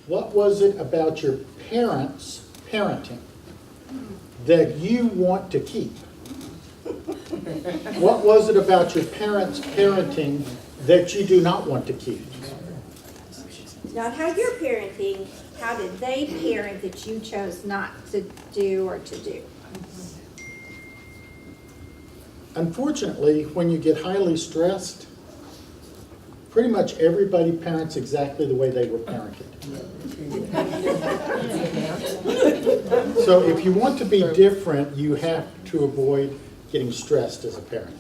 What was it about your parents' parenting that you want to keep? What was it about your parents' parenting that you do not want to keep? Not how you're parenting, how did they parent that you chose not to do or to do? Unfortunately, when you get highly stressed, pretty much everybody parents exactly the way they were parented. So if you want to be different, you have to avoid getting stressed as a parent.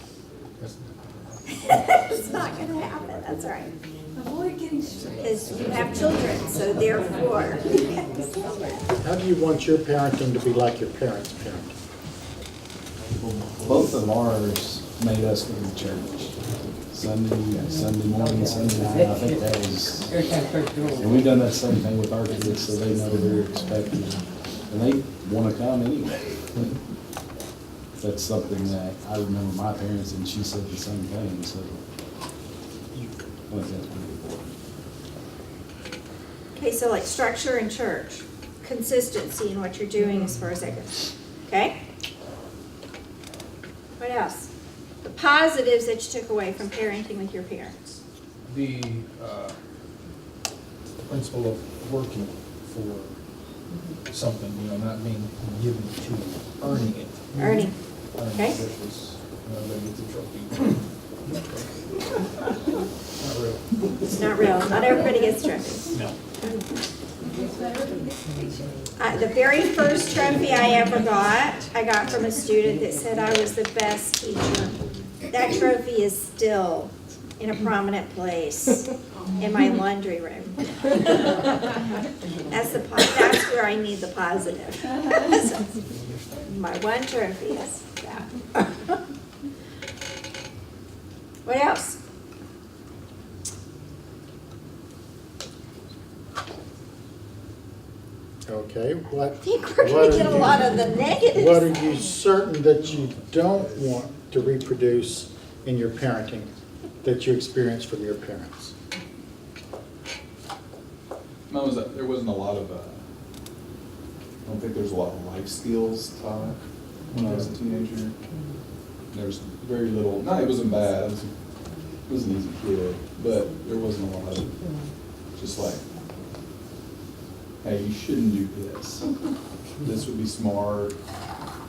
It's not gonna happen, that's right. Avoid getting stressed. Because you have children, so therefore. How do you want your parenting to be like your parents' parenting? Both of ours made us go to church. Sunday morning, Sunday night, I think that was, and we've done that same thing with our kids, so they know they're expected. And they want to come anyway. That's something that I remember my parents, and she said the same thing, so I think that's pretty important. Okay, so like structure in church, consistency in what you're doing as far as that goes, okay? What else? The positives that you took away from parenting with your parents. The principle of working for something, not being given to you, earning it. Earning, okay? Versus, everybody gets a trophy. Not real. It's not real, not everybody gets trophies. No. The very first trophy I ever got, I got from a student that said I was the best teacher. That trophy is still in a prominent place in my laundry room. That's where I need the positive. My one trophy is that. What else? Okay, I think we're going to get a lot of the negatives. what are you certain that you don't want to reproduce in your parenting that you experienced from your parents? There wasn't a lot of, I don't think there's a lot of life skills taught when I was a teenager. There was very little, no, it wasn't bad, I was an easy kid, but there wasn't a lot of, just like, hey, you shouldn't do this. This would be smart,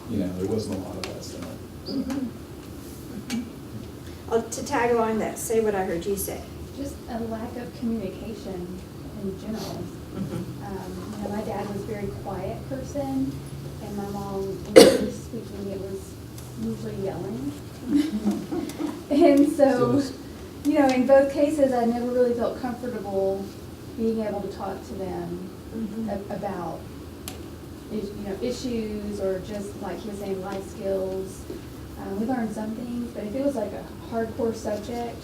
there wasn't a lot of that stuff. To tag along that, say what I heard you say. Just a lack of communication in general. My dad was a very quiet person, and my mom, English speaking, it was usually yelling. And so, in both cases, I never really felt comfortable being able to talk to them about, issues or just like he was saying, life skills. We learned some things, but if it was like a hardcore subject,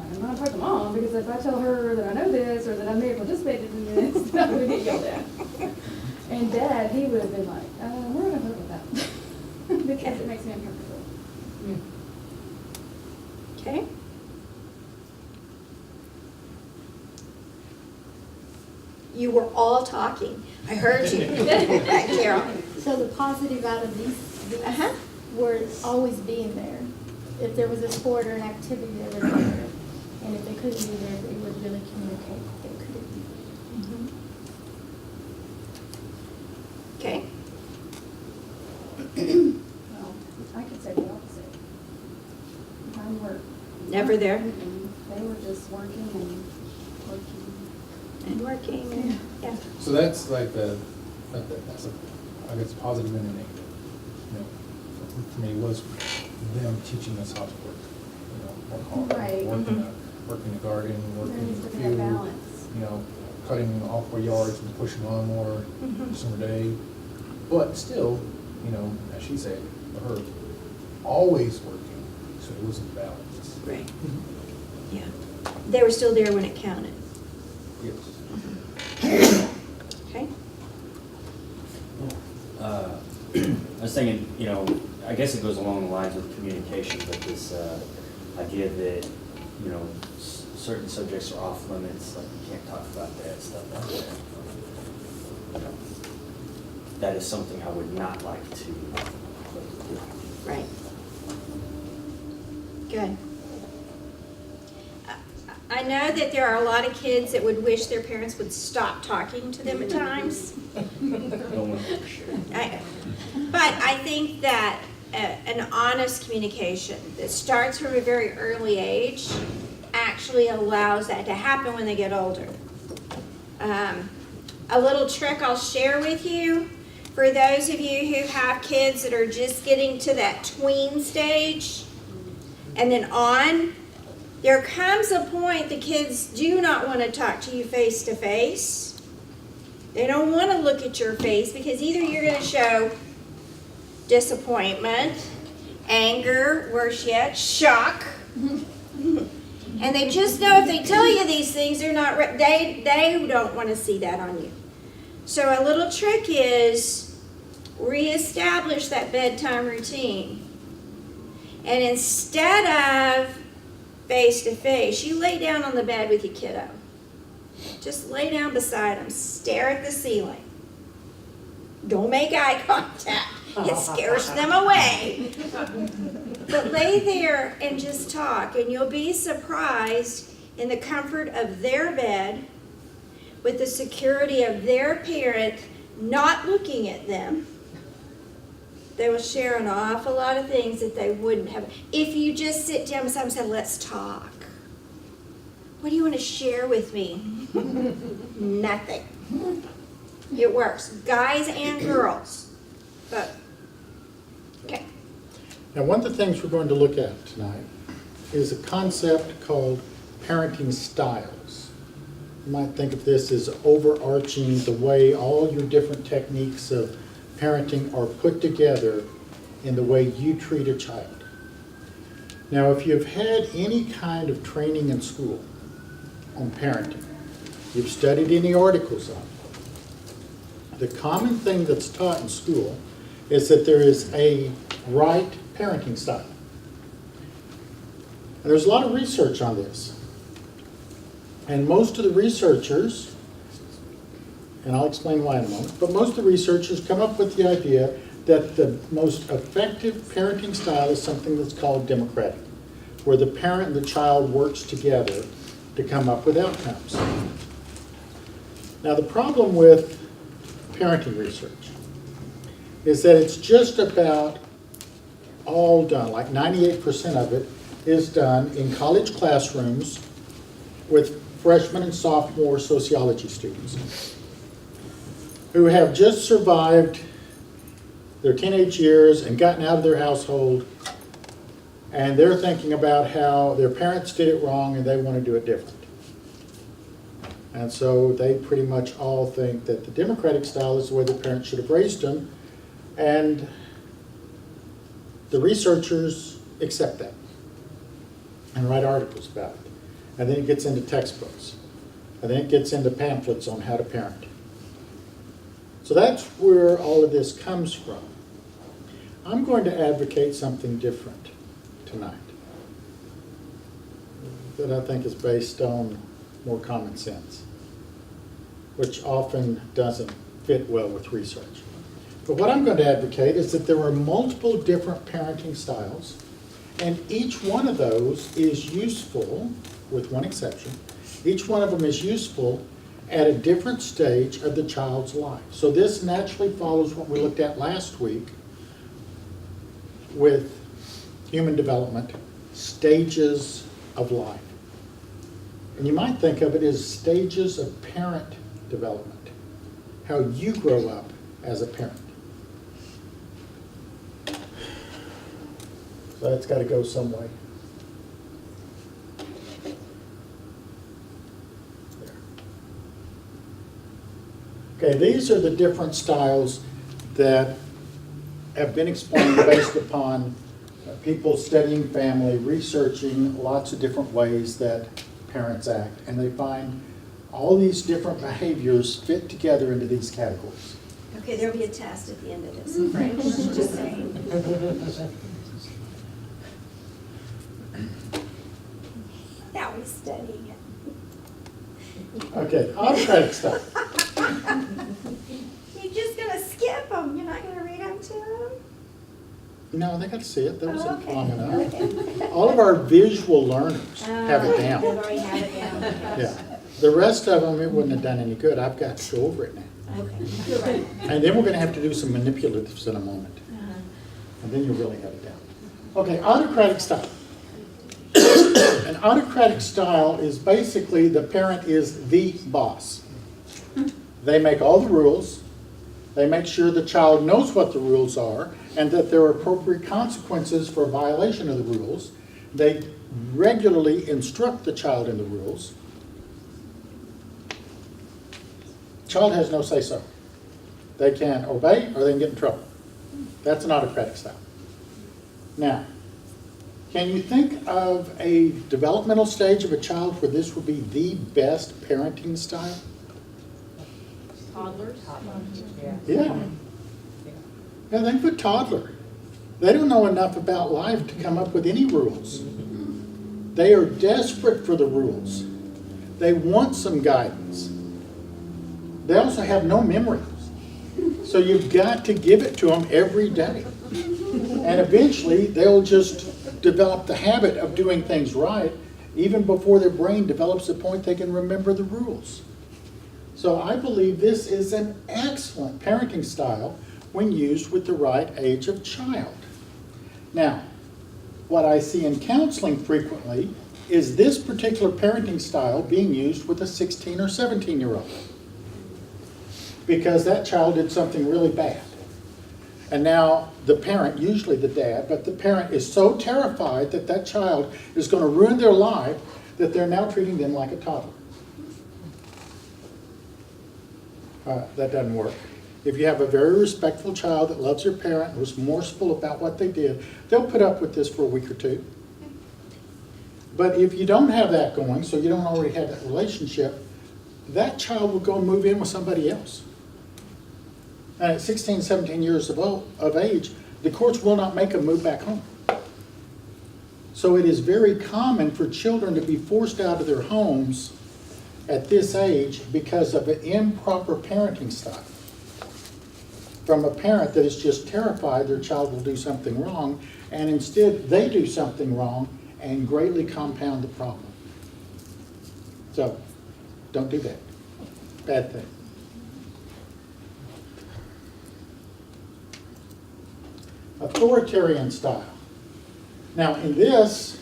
I'm not talking to mom, because if I tell her that I know this or that I may have participated in this, then I'm going to get yelled at. And Dad, he would have been like, we're going to talk about that because it makes me uncomfortable. Okay? You were all talking. I heard you. Carol. So the positive out of these were always being there. If there was a sport or an activity, they were there. And if they couldn't be there, they would really communicate that they couldn't be. Okay. Well, I could say the opposite. Mine were Never there. They were just working and working. And working. Yeah. So that's like that's I guess positive and a negative. For me, was them teaching us how to work. Work hard. Right. Working the garden, working There needs the to be a field. balance. Cutting all 4 yards and pushing lawnmower summer day. But still, as she said, for her, always working, so it was a balance. Right. Yeah. They were still there when it counted. Yes. Okay? I was thinking, I guess it goes along the lines of communication, but this idea that, certain subjects are off limits, like you can't talk about that, stuff like that. You know, that is something I would not like to do. Right. Good. I know that there are a lot of kids that would wish their parents would stop talking to them at times. No one overshare. But I think that an honest communication that starts from a very early age actually allows that to happen when they get older. A little trick I'll share with you, for those of you who have kids that are just getting to that tween stage and then on, there comes a point the kids do not want to talk to you face to face. They don't want to look at your face because either you're going to show disappointment, anger, worse yet, shock. And they just know if they tell you these things, they're not they don't want to see that on you. So a little trick is reestablish that bedtime routine. And instead of face to face, you lay down on the bed with your kiddo. Just lay down beside them, stare at the ceiling. Don't make eye contact. It scares them away. But lay there and just talk, and you'll be surprised in the comfort of their bed, with the security of their parent not looking at them. They will share an awful lot of things that they wouldn't have. If you just sit down beside them and say, let's talk. What do you want to share with me? Nothing. It works. Guys and girls. But, okay. Now, one of the things we're going to look at tonight is a concept called parenting styles. You might think of this as overarching the way all your different techniques of parenting are put together in the way you treat a child. Now, if you've had any kind of training in school on parenting, you've studied any articles on it, the common thing that's taught in school is that there is a right parenting style. And there's a lot of research on this. And most of the researchers, and I'll explain why in a moment, but most of the researchers come up with the idea that the most effective parenting style is something that's called democratic, where the parent and the child works together to come up with outcomes. Now, the problem with parenting research is that it's just about all done, like 98% of it is done in college classrooms with freshman and sophomore sociology students who have just survived their teenage years and gotten out of their household, and they're thinking about how their parents did it wrong and they want to do it different. And so they pretty much all think that the democratic style is the way the parents should have raised them, and the researchers accept that and write articles about it. And then it gets into textbooks. And then it gets into pamphlets on how to parent. So that's where all of this comes from. I'm going to advocate something different tonight that I think is based on more common sense, which often doesn't fit well with research. But what I'm going to advocate is that there are multiple different parenting styles, and each one of those is useful, with one exception. Each one of them is useful at a different stage of the child's life. So this naturally follows what we looked at last week with human development, stages of life. And you might think of it as stages of parent development, how you grow up as a parent. So that's got to go some way. There. Okay, these are the different styles that have been explained based upon people studying family, researching lots of different ways that parents act, and they find all these different behaviors fit together into these categories. Okay, there'll be a test at the end of this in French, just saying. Now, was studying it. Okay, autocratic style. You're just gonna skip them, you're not gonna read them to them? No, they got to see it. That was Oh, okay. long enough. Okay. All of our visual learners have it They've down. already have it down. Yeah. The rest of them, it wouldn't have done any good. I've got to go over it now. Okay, you're right. And then we're going to have to do some manipulatives in a moment. Uh-huh. And then you'll really have it down. Okay, autocratic style. An autocratic style is basically the parent is the boss. They make all the rules. They make sure the child knows what the rules are and that there are appropriate consequences for violation of the rules. They regularly instruct the child in the rules. Child has no say-so. They can obey or they can get in trouble. That's an autocratic style. Now, can you think of a developmental stage of a child where this would be the best parenting style? Toddlers? Yeah. Yeah, think of a toddler. They don't know enough about life to come up with any rules. They are desperate for the rules. They want some guidance. They also have no memory. So you've got to give it to them every day. And eventually they'll just develop the habit of doing things right even before their brain develops the point they can remember the rules. So I believe this is an excellent parenting style when used with the right age of child. Now, what I see in counseling frequently is this particular parenting style being used with a 16 or 17-year-old. Because that child did something really bad. And now the parent, usually the dad, but the parent is so terrified that that child is going to ruin their life that they're now treating them like a toddler. That doesn't work. If you have a very respectful child that loves their parent and was remorseful about what they did, they'll put up with this for a week or two. But if you don't have that going, so you don't already have that relationship, that child will go and move in with somebody else. And at 16, 17 years of age, the courts will not make them move back home. So it is very common for children to be forced out of their homes at this age because of an improper parenting style. From a parent that is just terrified their child will do something wrong, and instead they do something wrong and greatly compound the problem. So, don't do that. Bad thing. Authoritarian style. Now in this,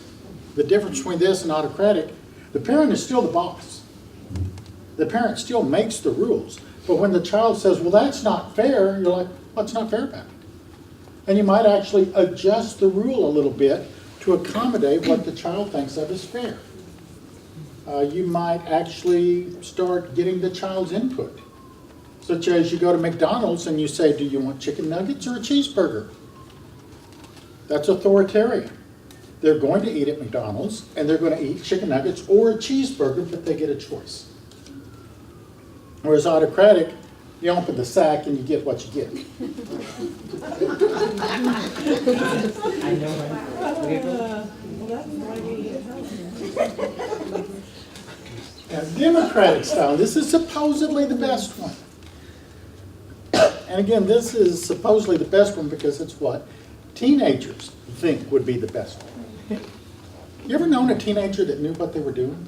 the difference between this and autocratic, the parent is still the boss. The parent still makes the rules. But when the child says, well, that's not fair, you're like, what's not fair about it? And you might actually adjust the rule a little bit to accommodate what the child thinks of as fair. You might actually start getting the child's input. Such as you go to McDonald's and you say, do you want chicken nuggets or a cheeseburger? That's authoritarian. They're going to eat at McDonald's and they're going to eat chicken nuggets or a cheeseburger, but they get a choice. Whereas autocratic, you open the sack and you get what you get. I know, right? Well, that's why we eat healthy. Now, democratic style, this is supposedly the best one. And again, this is supposedly the best one because it's what teenagers think would be the best one. You ever known a teenager that knew what they were doing?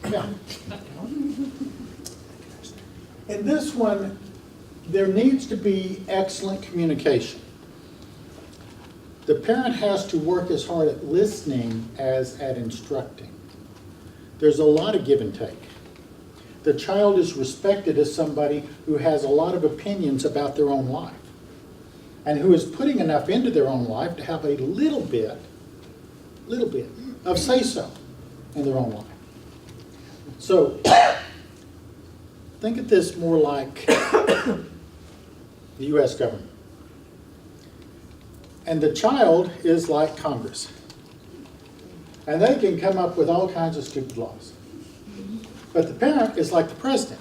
Yeah. In this one, there needs to be excellent communication. The parent has to work as hard at listening as at instructing. There's a lot of give and take. The child is respected as somebody who has a lot of opinions about their own life and who is putting enough into their own life to have a little bit of say-so in their own life. So, think of this more like the U.S. government. And the child is like Congress. And they can come up with all kinds of stupid laws. But the parent is like the president.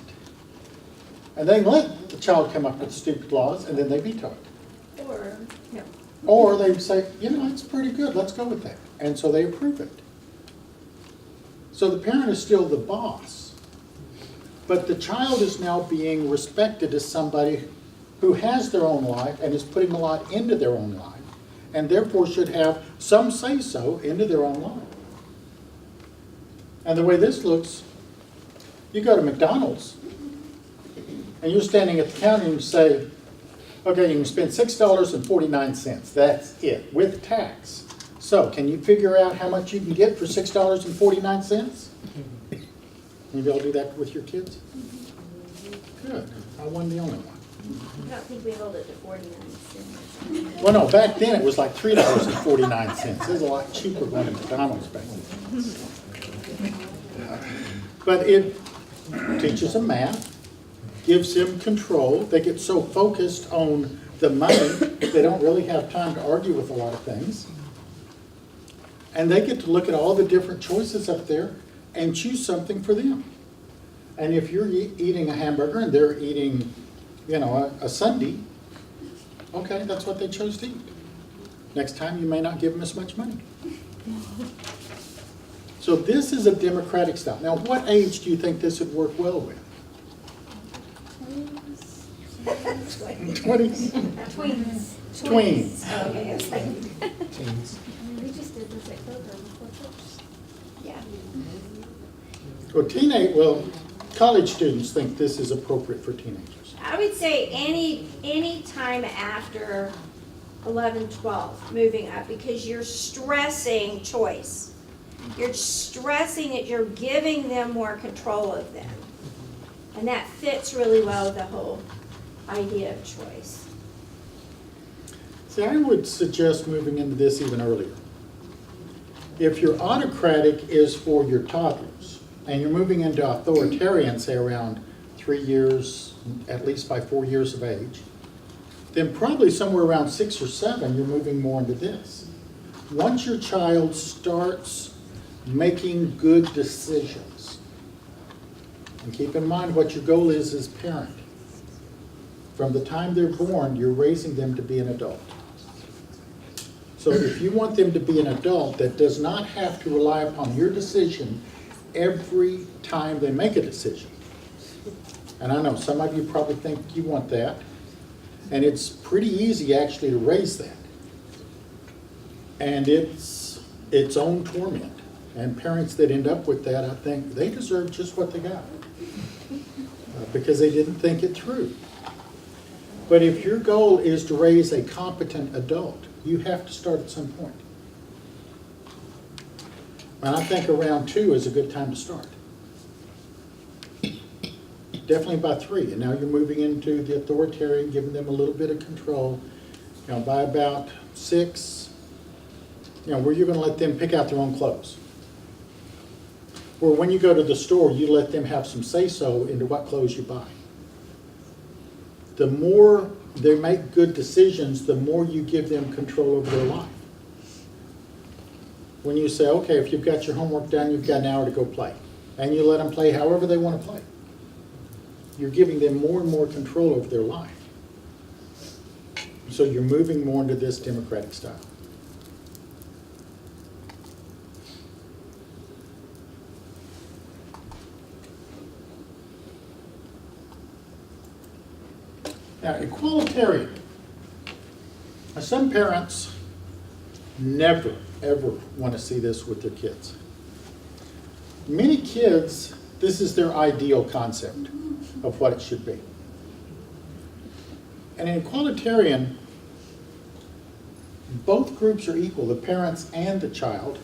And they let the child come up with stupid laws and then they veto it. Or, no. Or they say, you know, it's pretty good, let's go with that. And so they approve it. So the parent is still the boss. But the child is now being respected as somebody who has their own life and is putting a lot into their own life, and therefore should have some say-so into their own life. And the way this looks, you go to McDonald's, and you're standing at the counter and you say, okay, you can spend $6.49. That's it, with tax. So, can you figure out how much you can get for $6.49? Maybe I'll do that with your kids? Good. I wasn't the only one. I don't think we hold it to 49 cents. Well, no, back then it was like $3.49. It was a lot cheaper going to McDonald's back then. But it teaches them math, gives them control. They get so focused on the money, they don't really have time to argue with a lot of things. And they get to look at all the different choices up there and choose something for them. And if you're eating a hamburger and they're eating, a sundae, okay, that's what they chose to eat. Next time you may not give them as much money. So this is a democratic style. Now, what age do you think this would work well with? 20s? Tweens. Tweens. Okay, I was like, Teens. We just did this at Kroger before church. yeah. Well, college students think this is appropriate for teenagers. I would say any time after 11, 12, moving up, because you're stressing choice. You're stressing that you're giving them more control of them. And that fits really well with the whole idea of choice. See, I would suggest moving into this even earlier. If your autocratic is for your toddlers, and you're moving into authoritarian, say around 3 years, at least by 4 years of age, then probably somewhere around 6 or 7, you're moving more into this. Once your child starts making good decisions, and keep in mind what your goal is as parent. From the time they're born, you're raising them to be an adult. So if you want them to be an adult that does not have to rely upon your decision every time they make a decision. And I know some of you probably think you want that. And it's pretty easy actually to raise that. And it's its own torment. And parents that end up with that, I think they deserve just what they got. Because they didn't think it through. But if your goal is to raise a competent adult, you have to start at some point. And I think around 2 is a good time to start. Definitely by 3. And now you're moving into the authoritarian, giving them a little bit of control. By about 6, where you're going to let them pick out their own clothes. Or when you go to the store, you let them have some say-so into what clothes you buy. The more they make good decisions, the more you give them control over their life. When you say, okay, if you've got your homework done, you've got an hour to go play. And you let them play however they want to play. You're giving them more and more control over their life. So you're moving more into this democratic style. Now, equalitarian. Now, some parents never, ever want to see this with their kids. Many kids, this is their ideal concept of what it should be. And in equalitarian, both groups are equal, the parents and the child,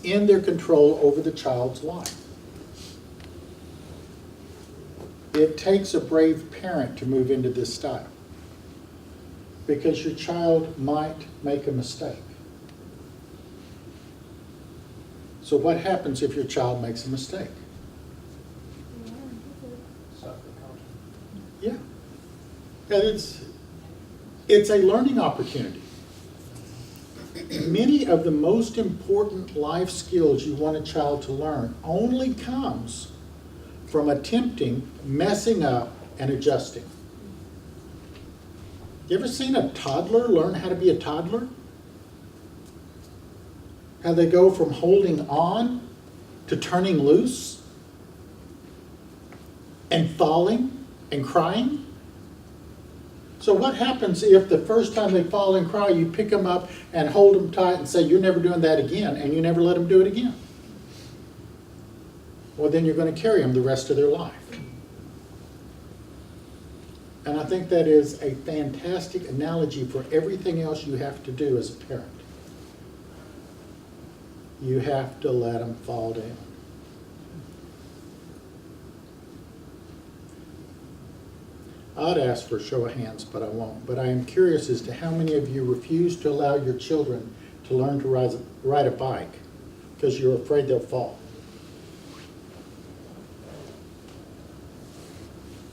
in their control over the child's life. It takes a brave parent to move into this style because your child might make a mistake. So what happens if your child makes a mistake? Yeah. And it's a learning opportunity. Many of the most important life skills you want a child to learn only comes from attempting, messing up, and adjusting. You ever seen a toddler learn how to be a toddler? How they go from holding on to turning loose and falling and crying? So what happens if the first time they fall and cry, you pick them up and hold them tight and say, you're never doing that again, and you never let them do it again? Well, then you're going to carry them the rest of their life. And I think that is a fantastic analogy for everything else you have to do as a parent. You have to let them fall down. I'd ask for a show of hands, but I won't. But I am curious as to how many of you refuse to allow your children to learn to ride a bike because you're afraid they'll fall.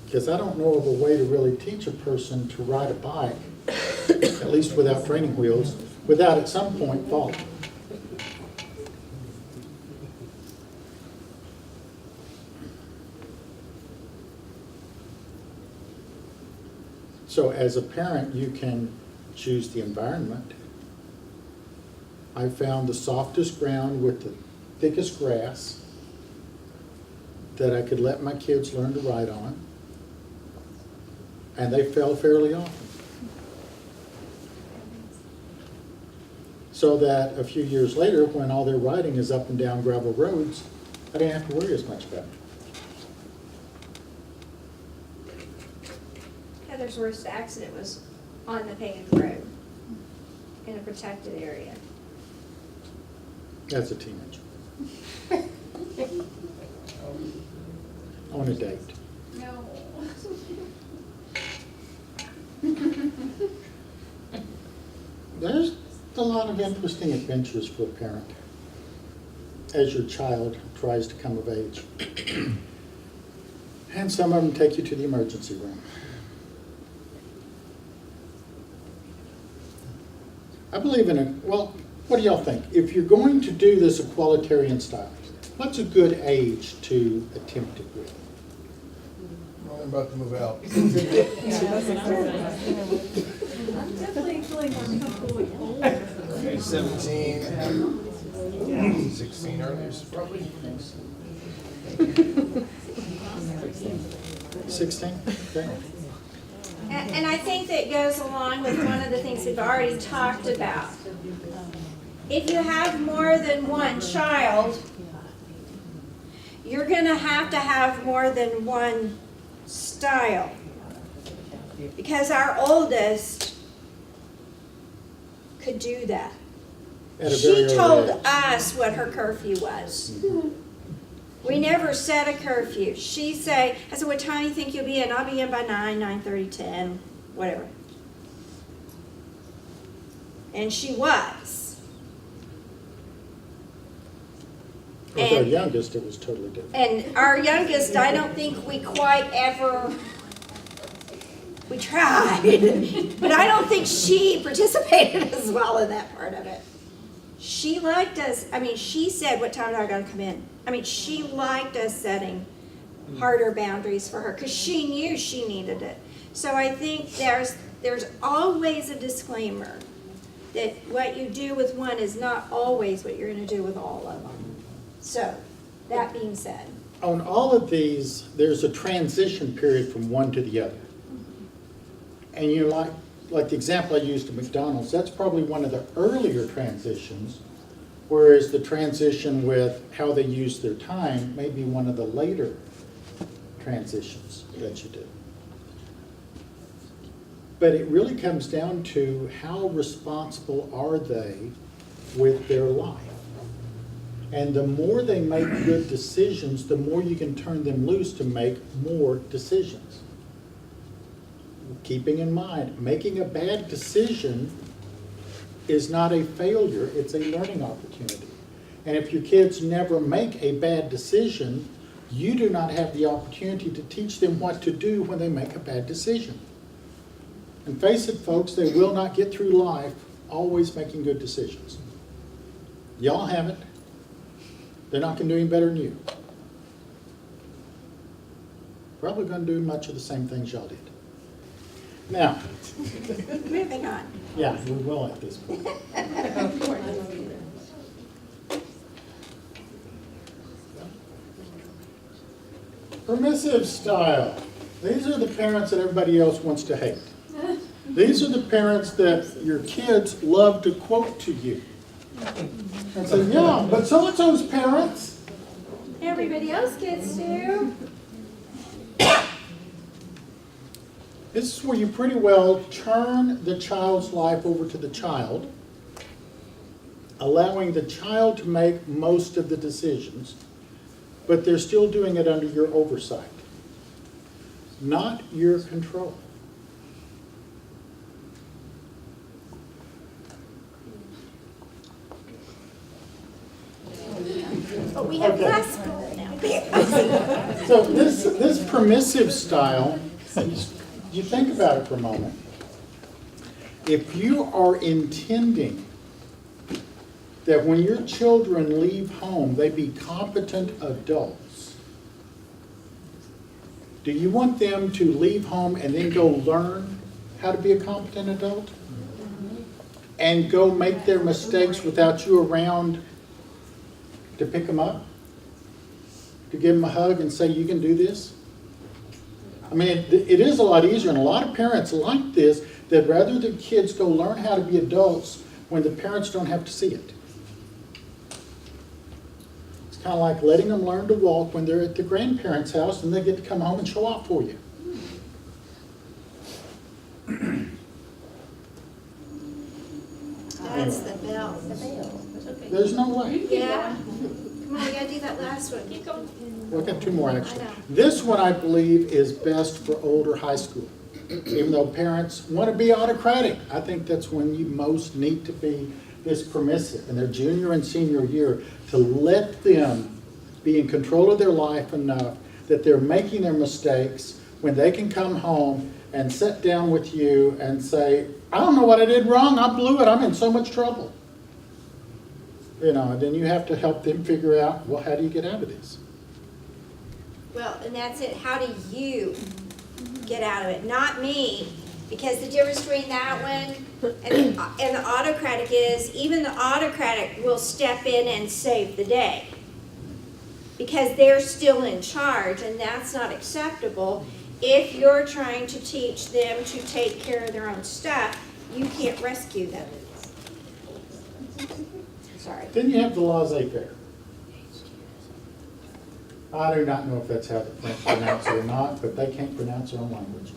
Because I don't know of a way to really teach a person to ride a bike, at least without training wheels, without at some point falling. So as a parent, you can choose the environment. I found the softest ground with the thickest grass that I could let my kids learn to ride on. And they fell fairly often. So that a few years later, when all their riding is up and down gravel roads, I didn't have to worry as much about it. Heather's worst accident was on the paved road in a protected area. As a teenager. On a date. No. There's a lot of interesting adventures for a parent as your child tries to come of age. And some of them take you to the emergency room. I believe in well, what do y'all think? If you're going to do this equalitarian style, what's a good age to attempt it with? Well, I'm about to move out. Definitely feeling more comfortable with older. Maybe 17, 16 earliest, probably. 16? Okay. And I think that goes along with one of the things we've already talked about. If you have more than one child, you're going to have more than one style. Because our oldest could do that. At a very She early told age. us what her curfew was. We never set a curfew. I said, what time do you think you'll be in? I'll be in by 9, 9:30, 10, whatever. And she was. With our And- youngest, it was totally different. And our youngest, I don't think we quite ever, we tried, but I don't think she participated as well in that part of it. She liked us, she said, what time do I gotta come in? She liked us setting harder boundaries for her, because she knew she needed it. So I think there's always a disclaimer that what you do with one is not always what you're gonna do with all of them. So, that being said. On all of these, there's a transition period from one to the other. And you like the example I used at McDonald's, that's probably one of the earlier transitions, whereas the transition with how they use their time may be one of the later transitions that you do. But it really comes down to how responsible are they with their life. And the more they make good decisions, the more you can turn them loose to make more decisions. Keeping in mind, making a bad decision is not a failure, it's a learning opportunity. And if your kids never make a bad decision, you do not have the opportunity to teach them what to do when they make a bad decision. And face it, folks, they will not get through life always making good decisions. Y'all haven't. They're not going to do any better than you. Probably going to do much of the same things y'all did. Now, Moving on. yeah, we will at this point. Permissive style. These are the parents that everybody else wants to hate. These are the parents that your kids love to quote to you. And say, yeah, but so-and-so's parents. Everybody else gets to. This is where you pretty well turn the child's life over to the child, allowing the child to make most of the decisions, but they're still doing it under your oversight, not your control. But we have Okay. less goal now. So this permissive style, you think about it for a moment. If you are intending that when your children leave home, they be competent adults, do you want them to leave home and then go learn how to be a competent adult? And go make their mistakes without you around to pick them up? To give them a hug and say, you can do this? I mean, it is a lot easier, and a lot of parents like this, that rather the kids go learn how to be adults when the parents don't have to see it. It's kind of like letting them learn to walk when they're at the grandparents' house and they get to come home and show off for you. That's the bell. There's no way. Yeah. Come on, we gotta do that last one. Keep going. We've got two more, actually. I know. This one, I believe, is best for older high school. Even though parents want to be autocratic, I think that's when you most need to be this permissive in their junior and senior year, to let them be in control of their life enough that they're making their mistakes when they can come home and sit down with you and say, I don't know what I did wrong, I blew it, I'm in so much trouble. You know, and then you have to help them figure out, well, how do you get out of this? Well, and that's it. How do you get out of it? Not me. Because the difference between that one and the autocratic is, even the autocratic will step in and save the day. Because they're still in charge, and that's not acceptable. If you're trying to teach them to take care of their own stuff, you can't rescue them. Sorry. Then you have the laissez-faire. I do not know if that's how the French pronounce it or not, but they can't pronounce their own language.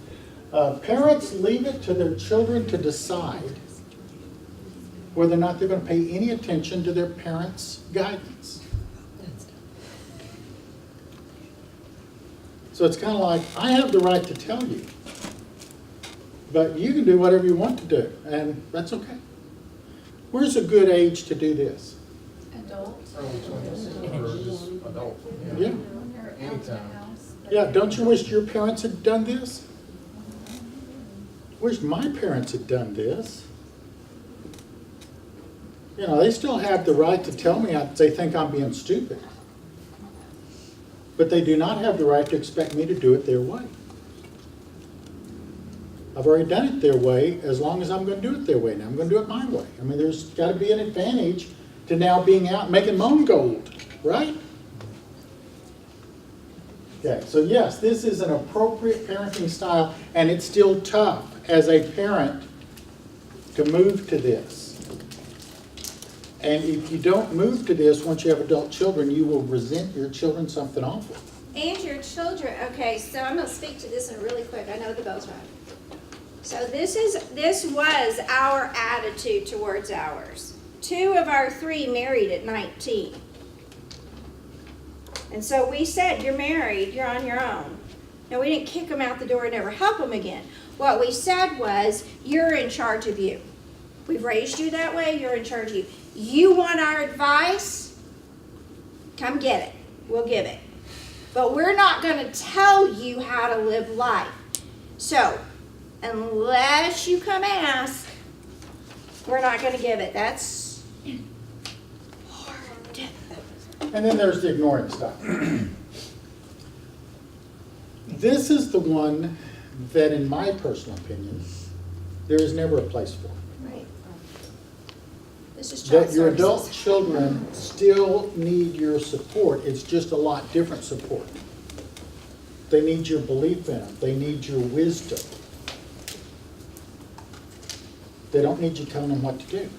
Parents leave it to their children to decide whether or not they're going to pay any attention to their parents' guidance. So it's kind of like, I have the right to tell you, but you can do whatever you want to do, and that's okay. Where's a good age to do this? Adults. Early 20s or just adult. Yeah. When they're out of the Anytime. house. Yeah, don't you wish your parents had done this? Wish my parents had done this. You know, they still have the right to tell me they think I'm being stupid. But they do not have the right to expect me to do it their way. I've already done it their way as long as I'm going to do it their way. Now I'm going to do it my way. I mean, there's got to be an advantage to now being out and making my own gold, right? Okay, so yes, this is an appropriate parenting style, and it's still tough as a parent to move to this. And if you don't move to this, once you have adult children, you will resent your children something awful. And your children, okay, so I'm gonna speak to this in really quick, I know the bell's rung. So this was our attitude towards ours. 2 of our 3 married at 19. And so we said, you're married, you're on your own. Now, we didn't kick them out the door and never help them again. What we said was, you're in charge of you. We've raised you that way, you're in charge of you. You want our advice? Come get it. We'll give it. But we're not going to tell you how to live life. So, unless you come ask, we're not going to give it. That's hard. And then there's the ignoring style. This is the one that, in my personal opinion, there is never a place for. Right. This is child That your adult services. children still need your support. It's just a lot different support. They need your belief in them. They need your wisdom. They don't need you telling them what to do.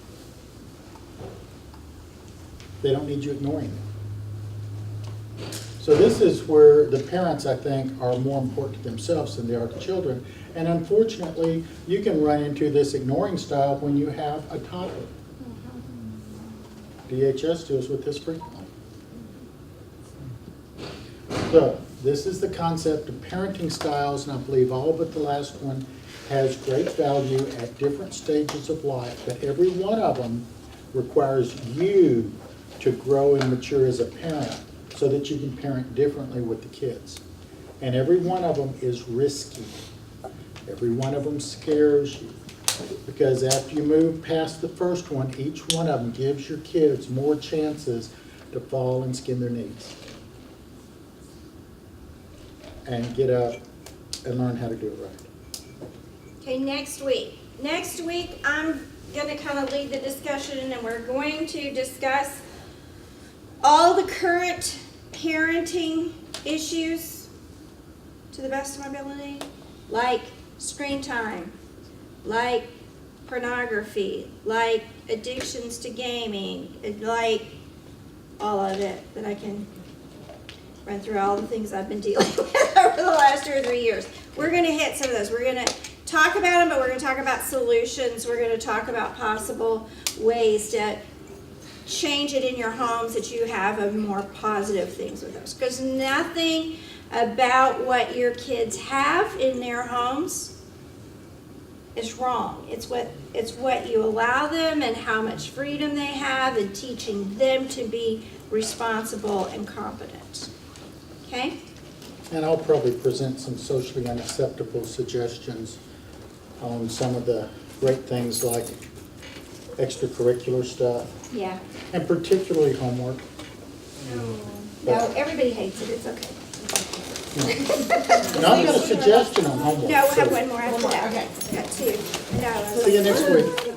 They don't need you ignoring them. So this is where the parents, I think, are more important to themselves than they are to children. And unfortunately, you can run into this ignoring style when you have a toddler. DHS deals with this frequently. So this is the concept of parenting styles, and I believe all but the last one has great value at different stages of life, but every one of them requires you to grow and mature as a parent so that you can parent differently with the kids. And every one of them is risky. Every one of them scares you. Because after you move past the first one, each one of them gives your kids more chances to fall and skin their knees. And get up and learn how to do it right. Okay, next week. Next week, I'm gonna kind of lead the discussion, and we're going to discuss all the current parenting issues to the best of my ability, like screen time, like pornography, like addictions to gaming, like all of it that I can run through all the things I've been dealing with over the last 2 or 3 years. We're going to hit some of those. We're going to talk about them, but we're going to talk about solutions. We're going to talk about possible ways to change it in your homes that you have of more positive things with those. Because nothing about what your kids have in their homes is wrong. It's what you allow them and how much freedom they have, and teaching them to be responsible and competent. Okay? And I'll probably present some socially unacceptable suggestions on some of the great things like extracurricular stuff, Yeah. and particularly homework. No, everybody hates it. It's okay. And I've got a suggestion on homework. No, we'll have so- one more after that. Okay. Got two. No. See you next week.